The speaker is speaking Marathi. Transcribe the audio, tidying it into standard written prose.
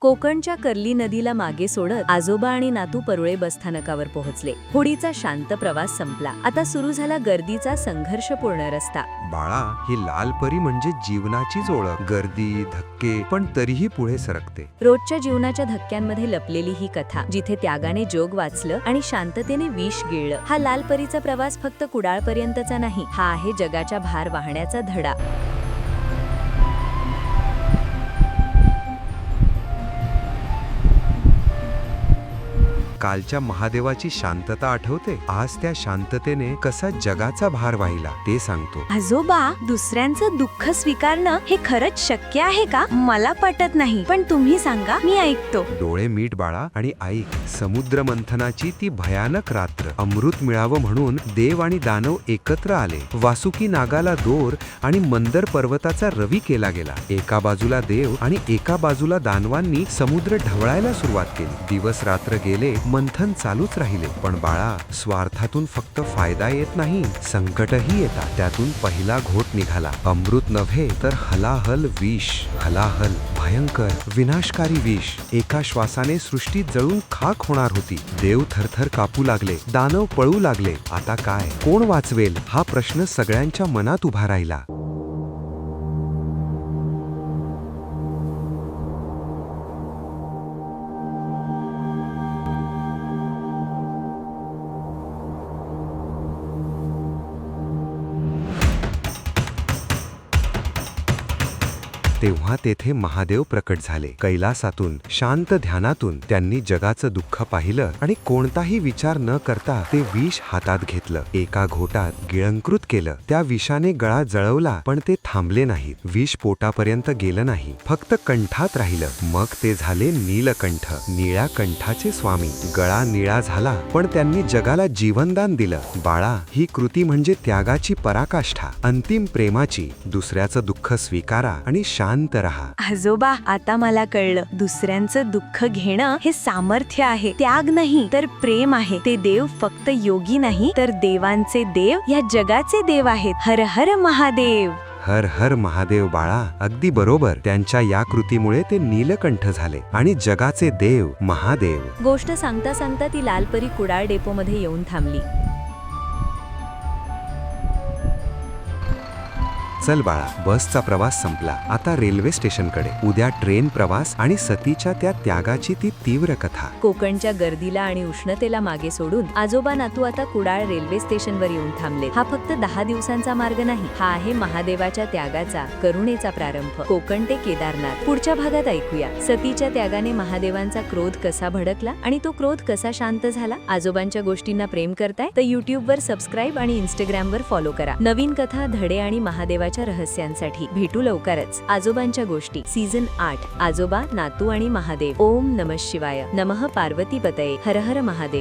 कोकणच्या कर्ली नदीला मागे सोडत आजोबा आणि नातू परुळे बसस्थानकावर पोहोचले. होडीचा शांत प्रवास संपला. आता सुरू झाला गर्दीचा संघर्षपूर्ण रस्ता. बाळा, ही लाल परी म्हणजे जीवनाचीच ओळख. गर्दी, धक्के, पण तरीही पुढे सरकते. रोजच्या जीवनाच्या धक्क्यांमध्ये लपलेली ही कथा, जिथे त्यागाने जोग वाचलं आणि शांततेने विष गिळलं. हा लाल परीचा प्रवास फक्त कुडाळपर्यंतचा नाही, हा आहे जगाच्या भार वाहण्याचा धडा. कालच्या महादेवाची शांतता आठवते? आज त्या शांततेने कसा जगाचा भार वाहिला ते सांगतो. आजोबा, दुसऱ्यांचं दुःख स्वीकारणं हे खरंच शक्य आहे का? मला पटत नाही, पण तुम्ही सांगा, मी ऐकतो. डोळे मीट बाळा आणि ऐक. समुद्र मंथनाची ती भयानक रात्र. अमृत मिळावं म्हणून देव आणि दानव एकत्र आले. वासुकी नागाला दोर आणि मंदर पर्वताचा रवी केला गेला. एका बाजूला देव आणि एका बाजूला दानवांनी समुद्र ढवळायला सुरुवात केली. दिवस रात्र गेले, मंथन चालूच राहिले. पण बाळा, स्वार्थातून फक्त फायदा येत नाही, संकटही येतात. त्यातून पहिला घोट निघाला. अमृत नव्हे तर हलाहल विष. हलाहल, भयंकर, विनाशकारी विष. एका श्वासाने सृष्टी जळून खाक होणार होती. देव थरथर कापू लागले, दानव पळू लागले. आता काय? कोण वाचवेल? हा प्रश्न सगळ्यांच्या मनात उभा राहिला. तेव्हा तेथे महादेव प्रकट झाले. कैलासातून, शांत ध्यानातून त्यांनी जगाचं दुःख पाहिलं आणि कोणताही विचार न करता ते विष हातात घेतलं. एका घोटात गिळंकृत केलं. त्या विषाने गळा जळवला, पण ते थांबले नाहीत. विष पोटापर्यंत गेलं नाही, फक्त कंठात राहिलं. मग ते झाले नीलकंठ, निळ्या कंठाचे स्वामी. गळा निळा झाला, पण त्यांनी जगाला जीवनदान दिलं. बाळा, ही कृती म्हणजे त्यागाची पराकाष्ठा, अंतिम प्रेमाची. दुसऱ्याचं दुःख स्वीकारा आणि शांत रहा. आजोबा, आता मला कळलं. दुसऱ्यांचं दुःख घेणं हे सामर्थ्य आहे, त्याग नाही तर प्रेम आहे. ते देव फक्त योगी नाही, तर देवांचे देव, या जगाचे देव आहेत. हर हर महादेव. हर हर महादेव. बाळा, अगदी बरोबर. त्यांच्या या कृतीमुळे ते नीलकंठ झाले आणि जगाचे देव महादेव. गोष्ट सांगता सांगता ती लाल परी कुडाळ डेपोमध्ये येऊन थांबली. चल बाळा, बसचा प्रवास संपला. आता रेल्वे स्टेशनकडे. उद्या ट्रेन प्रवास आणि सतीच्या त्या त्यागाची ती तीव्र कथा. कोकणच्या गर्दीला आणि उष्णतेला मागे सोडून आजोबा नातू आता कुडाळ रेल्वे स्टेशनवर येऊन थांबले. हा फक्त 10 दिवसांचा मार्ग नाही, हा आहे महादेवाच्या त्यागाचा, करुणेचा प्रारंभ. कोकण ते केदारनाथ. पुढच्या भागात ऐकूया सतीच्या त्यागाने महादेवांचा क्रोध कसा भडकला आणि तो क्रोध कसा शांत झाला. आजोबांच्या गोष्टींना प्रेम करताय तर युट्यूबवर सबस्क्राईब आणि इंस्टाग्रामवर फॉलो करा. नवीन कथा, धडे आणि महादेवाच्या रहस्यांसाठी भेटू लवकरच. आजोबांच्या गोष्टी सीझन 8. आजोबा, नातू आणि महादेव. ओम नमः शिवाय. नमः पार्वतीपतये. हर हर महादेव.